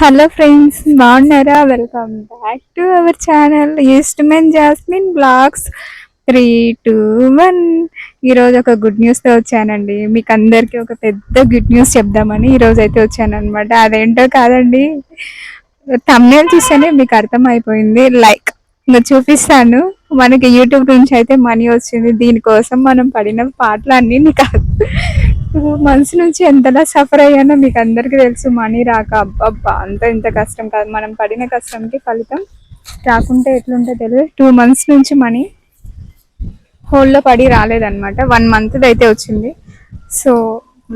Hello friends, బాగున్నారా? Welcome back to our channel Eastman Jasmine blogs 3, 2, 1. ఈరోజు ఒక good న్యూస్తో వచ్చానండి. మీకు అందరికీ ఒక పెద్ద గుడ్ న్యూస్ చెప్దామని ఈరోజు అయితే వచ్చానమాట. అదేంటో కాదండి, థంబ్నెయిల్ చూస్తేనే మీకు అర్థమైపోయింది. లైక్ ఇంకా చూపిస్తాను. మనకి యూట్యూబ్ నుంచి అయితే మనీ వచ్చింది. దీనికోసం మనం పడిన పాటలన్నీ నీకు 2 months నుంచి ఎంతలా సఫర్ అయ్యానో మీకు అందరికీ తెలుసు. మనీ రాక అబ్బబ్బా, అంత ఇంత కష్టం కాదు. మనం పడిన కష్టంకి ఫలితం రాకుంటే ఎట్లుంటే తెలియదు. 2 months నుంచి మనీ హోల్డ్లో పడి రాలేదన్నమాట. 1 month అయితే వచ్చింది. సో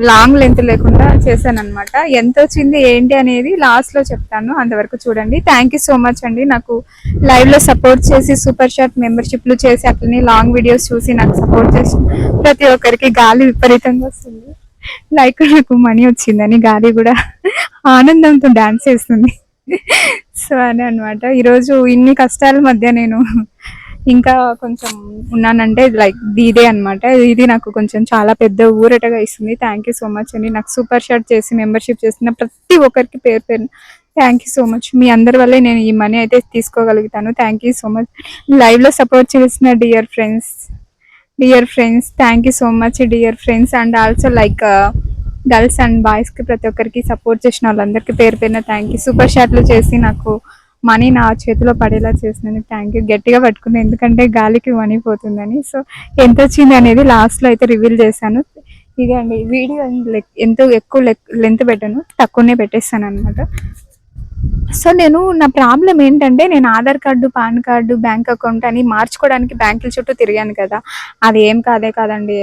లాంగ్ లెంత్ లేకుండా చేశాను అనమాట. ఎంత వచ్చింది ఏంటి అనేది లాస్ట్లో చెప్తాను, అంతవరకు చూడండి. థ్యాంక్ యూ సో మచ్ అండి, నాకు లైవ్లో సపోర్ట్ చేసి సూపర్ షాట్ మెంబర్షిప్లు చేసి అట్లనే లాంగ్ వీడియోస్ చూసి నాకు సపోర్ట్ చేసి ప్రతి ఒక్కరికి. గాలి విపరీతంగా వస్తుంది, లైక్ నాకు మనీ వచ్చిందని గాలి కూడా ఆనందంతో డాన్స్ చేస్తుంది. సో అని అనమాట. ఈరోజు ఇన్ని కష్టాల మధ్య నేను ఇంకా కొంచెం ఉన్నానంటే లైక్ ఇదే అనమాట. ఇది నాకు కొంచెం చాలా పెద్ద ఊరటగా ఇస్తుంది. థ్యాంక్ యూ సో మచ్ అండి. నాకు సూపర్ షాట్ చేసి మెంబర్షిప్ చేసిన ప్రతి ఒక్కరికి పేరు పేరు థ్యాంక్ యూ సో మచ్. మీ అందరి వల్లే నేను ఈ మనీ అయితే తీసుకోగలుగుతాను. Thank you so much. లైవ్లో సపోర్ట్ చేసిన dear friends thank you so much dear friends. And also like girls and బాయ్స్కి ప్రతి ఒక్కరికి సపోర్ట్ చేసిన వాళ్ళందరికీ పేరు పేరున థ్యాంక్ యూ. సూపర్ షాట్లు చేసి నాకు మనీ నా చేతిలో పడేలా చేసినందుకు థ్యాంక్ యూ. గట్టిగా పట్టుకున్నాను ఎందుకంటే గాలికి మనీ పోతుందని. సో ఎంత వచ్చింది అనేది లాస్ట్లో అయితే రివీల్ చేశాను. ఇదే అండి వీడియో. ఎంతో ఎక్కువ లెంత్ పెట్టాను, తక్కువనే పెట్టేస్తాను అనమాట. సో నా ప్రాబ్లం ఏంటంటే, నేను Aadhaar card, pan card, bank account అని మార్చుకోవడానికి బ్యాంకుల చుట్టూ తిరిగాను కదా. అది ఏం కాదండి.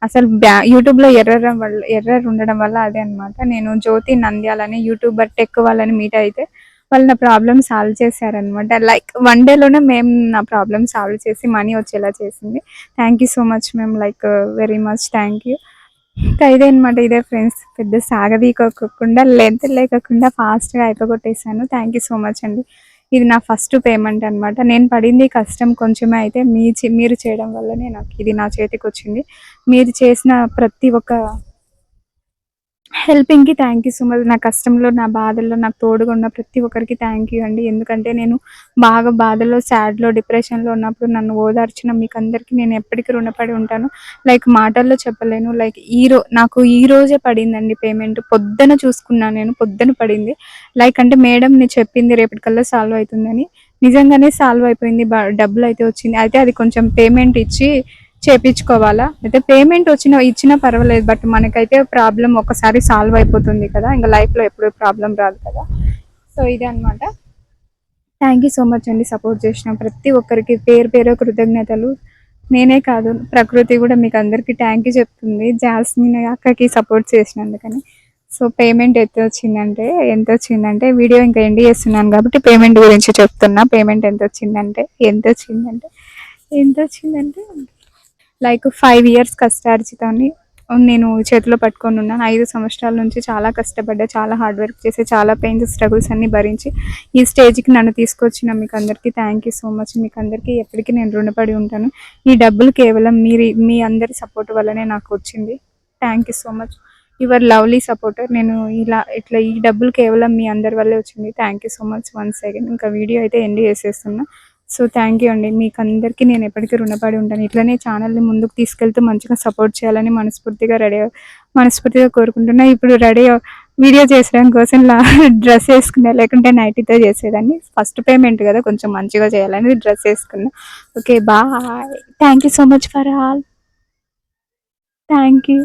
అసలు యూట్యూబ్లో ఎర్రర్ ఉండడం వల్ల అదే అనమాట. నేను జ్యోతి నంద్యాలని యూట్యూబర్ టెక్ వాళ్ళని మీట్ అయితే వాళ్ళు నా ప్రాబ్లమ్ సాల్వ్ చేశారనమాట. లైక్ 1 dayలోనే మేము నా ప్రాబ్లమ్ సాల్వ్ చేసి మనీ వచ్చేలా చేసింది. Thank you so much ma'am, like very much thank you. ఇంకా ఇదే అనమాట. ఇదే ఫ్రెండ్స్, పెద్ద సాగదీకోకుండా లెంత్ లేకుండా ఫాస్ట్గా అయిపోగొట్టేసాను. థ్యాంక్ యూ సో మచ్ అండి. ఇది నా ఫస్ట్ పేమెంట్ అనమాట. నేను పడింది కష్టం కొంచెమే, అయితే మీరు చేయడం వల్లనే నాకు ఇది నా చేతికి వచ్చింది. మీరు చేసిన ప్రతి ఒక్క హెల్పింగ్కి థ్యాంక్ యూ సో మచ్. నా కష్టంలో, నా బాధల్లో నాకు తోడుగా ఉన్న ప్రతి ఒక్కరికి థ్యాంక్ యూ అండి. ఎందుకంటే నేను బాగా బాధలో, సాడ్లో, డిప్రెషన్లో ఉన్నప్పుడు నన్ను ఓదార్చిన మీకు అందరికీ నేను ఎప్పటికీ రుణపడి ఉంటాను. లైక్ మాటల్లో చెప్పలేను. లైక్ నాకు ఈ రోజే పడిందండి పేమెంట్. పొద్దున చూసుకున్నాను, నేను పొద్దున పడింది. లైక్ అంటే మేడం నేను చెప్పింది రేపటికల్లా సాల్వ్ అవుతుందని, నిజంగానే సాల్వ్ అయిపోయింది. డబ్బులు అయితే వచ్చింది. అయితే అది కొంచెం పేమెంట్ ఇచ్చి చేపించుకోవాలా, అయితే పేమెంట్ ఇచ్చినా పర్వాలేదు. బట్ మనకైతే ప్రాబ్లం ఒకసారి సాల్వ్ అయిపోతుంది కదా, ఇంకా లైఫ్లో ఎప్పుడు ప్రాబ్లం రాదు కదా. సో ఇదే అనమాట. థ్యాంక్ యూ సో మచ్ అండి. సపోర్ట్ చేసిన ప్రతి ఒక్కరికి పేరు పేరు కృతజ్ఞతలు. నేనే కాదు, ప్రకృతి కూడా మీకు అందరికీ థ్యాంక్ యూ చెప్తుంది, జాస్మిన్ అక్కకి సపోర్ట్ చేసినందుకని. సో పేమెంట్ ఎంత వచ్చిందంటే వీడియో ఇంకా ఎండ్ చేస్తున్నాను కాబట్టి పేమెంట్ గురించి చెప్తున్నా. పేమెంట్ ఎంత వచ్చిందంటే లైక్ 5 years కష్టార్జితాన్ని నేను చేతిలో పట్టుకొని ఉన్నాను. 5 సంవత్సరాల నుంచి చాలా కష్టపడ్డా, చాలా హార్డ్ వర్క్ చేసి, చాలా పెయిన్స్, స్ట్రగుల్స్ అన్ని భరించి ఈ స్టేజ్కి నన్ను తీసుకొచ్చిన మీకు అందరికీ థ్యాంక్ యూ సో మచ్. మీకు అందరికీ ఎప్పటికీ నేను రుణపడి ఉంటాను. ఈ డబ్బులు కేవలం మీ అందరి సపోర్ట్ వల్లనే నాకు వచ్చింది. Thank you so much, your lovely supporter. నేను ఇట్లా ఈ డబ్బులు కేవలం మీ అందరి వల్లే వచ్చింది. Thank you so much once again. ఇంకా వీడియో అయితే ఎండ్ చేసేస్తున్నా. సో థ్యాంక్ యూ అండి. మీకు అందరికీ నేను ఎప్పటికీ రుణపడి ఉంటాను. ఇట్లనే ఛానల్ని ముందుకు తీసుకెళ్తూ మంచిగా సపోర్ట్ చేయాలని మనస్ఫూర్తిగా కోరుకుంటున్నా. ఇప్పుడు వీడియో చేసడం కోసం డ్రెస్ వేసుకున్నా, లేకుంటే నైటీతో చేసేదాన్ని. ఫస్ట్ పేమెంట్ కదా, కొంచెం మంచిగా చేయాలని డ్రెస్ వేసుకున్నా. Okay bye. Thank you so much for all. Thank you.